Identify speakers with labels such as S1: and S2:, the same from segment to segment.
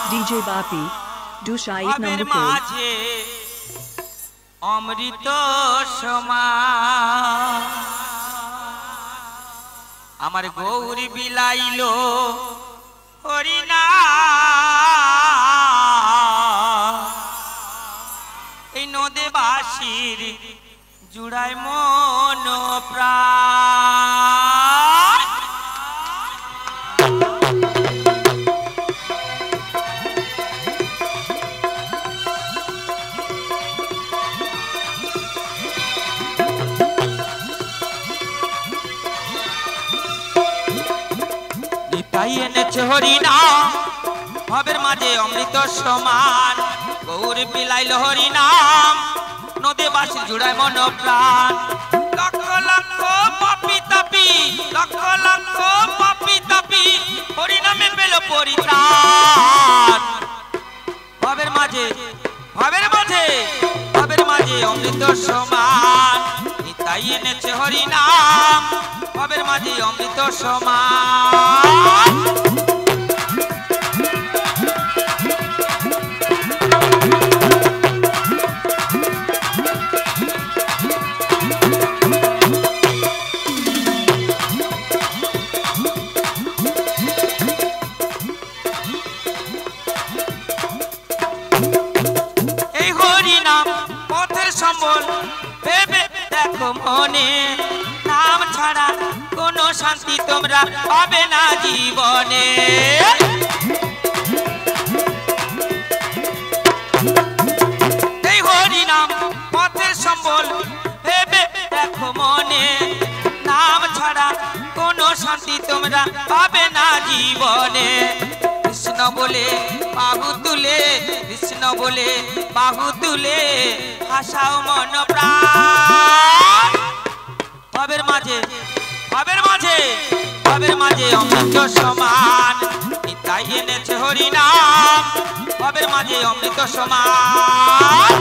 S1: DJ Bapi, Dushait
S2: ভাবের
S1: number 4.
S2: মাঝে অমৃত সমান আমার গৌরী বিলাইল হরিনা এই নদেবাসীর জুড়ায় মন প্রাণ নিতাই এনেছে হরিনাম ভবের মাঝে অমৃত সমান গৌর বিলাইল হরিনাম নদেবাসী জুড়ায় মন প্রাণ লক্ষ লক্ষ পাপী তাপী লক্ষ লক্ষ পাপী তাপী হরিনামে পেল পরিত্রাণ ভবের মাঝে ভবের মাঝে ভবের মাঝে অমৃত সমান নিতাই এনেছে হরিনাম ভবের মাঝে অমৃত সমান এই হরিনাম পথের সম্বল ভেবে দেখো মনে নাম ছাড়া কোনো শান্তি তোমরা পাবে না জীবনে এই হরিনাম পথের সম্বল ভেবে দেখো মনে নাম ছাড়া কোনো শান্তি তোমরা পাবে না জীবনে কৃষ্ণ বলে বাহু তুলে কৃষ্ণ বলে বাহু তুলে হাসাও মন প্রাণ ভবের মাঝে ভবের মাঝে ভবের মাঝে অমৃত সমান নিতাই এনেছে হরিনাম ভবের মাঝে অমৃত সমান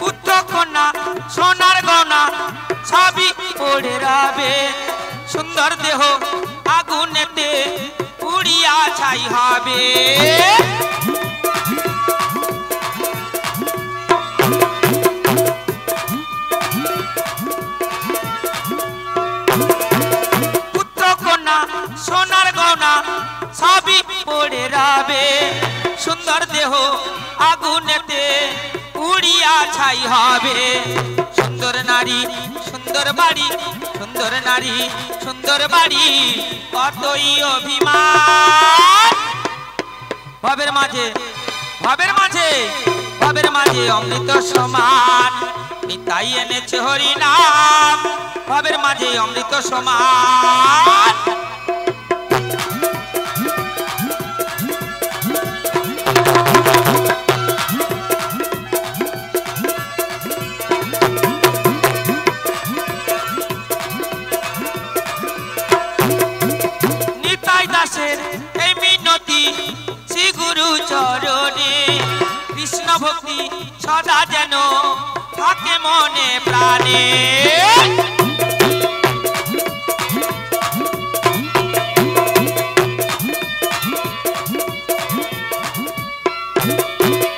S2: পুত্র কন্যা সোনার গয়না সবই পড়ে রাবে সুন্দর দেহ আগুনেতে পুড়িয়া ছাই হবে পুত্র কন্যা সোনার গয়না সবই পড়ে রাবে সুন্দর দেহ আগুনেতে পুড়িয়া ছাই হবে সুন্দর নারী সুন্দর বাড়ি সুন্দর নারী সুন্দর বাড়ি কতই অভিমান ভবের মাঝে ভবের মাঝে ভবের মাঝে অমৃত সমান নিতাই এনেছে হরিনাম ভবের মাঝে অমৃত সমান এই মিনতি শ্রী গুরু চরণে কৃষ্ণ ভক্তি সদা যেন থাকে মনে প্রাণে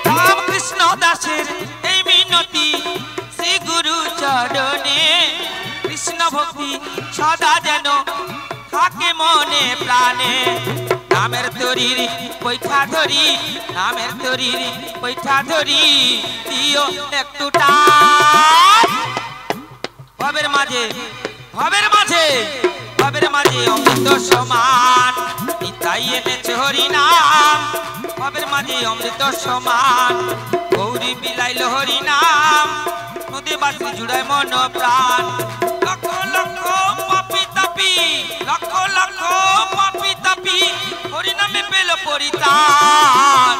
S2: রামকৃষ্ণ দাসের এই মিনতি শ্রী গুরু চরণে কৃষ্ণ ভক্তি সদা যেন থাকে মনে প্রাণে নামের তরির পৈঠা ধরি নামের তরির পৈঠা ধরি দিও একটু টান ভবের মাঝে ভবের মাঝে ভবের মাঝে অমৃত সমান নিতাই এনেছে হরিনাম ভবের মাঝে অমৃত সমান গৌরী বিলাইল হরিনাম নদেবাসী জুড়ায় মন প্রাণ লক্ষ লক্ষ পাপী তাপী লক্ষ লক্ষ পাপী তাপী হরিনামে পেল পরিত্রাণ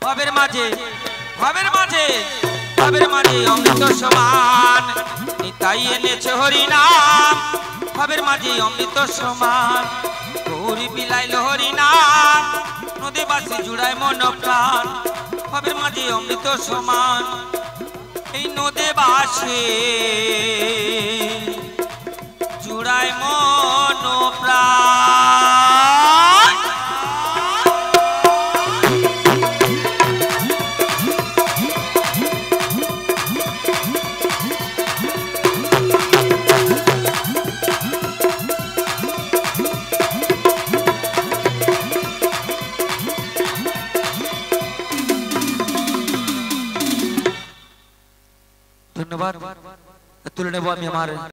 S2: ভবের মাঝে ভবের মাঝে ভবের মাঝে অমৃত সমান নিতাই এনেছে হরিনাম ভবের মাঝে অমৃত সমান গৌরী বিলাইল হরিনাম নদী বাসি জুড়ায় মন প্রাণ হবে মাঝে অমৃত সমান এই নদে বাসে জুড়ায় মন প্রাণ ধন্যবাদ তুলে নেব আমি আমার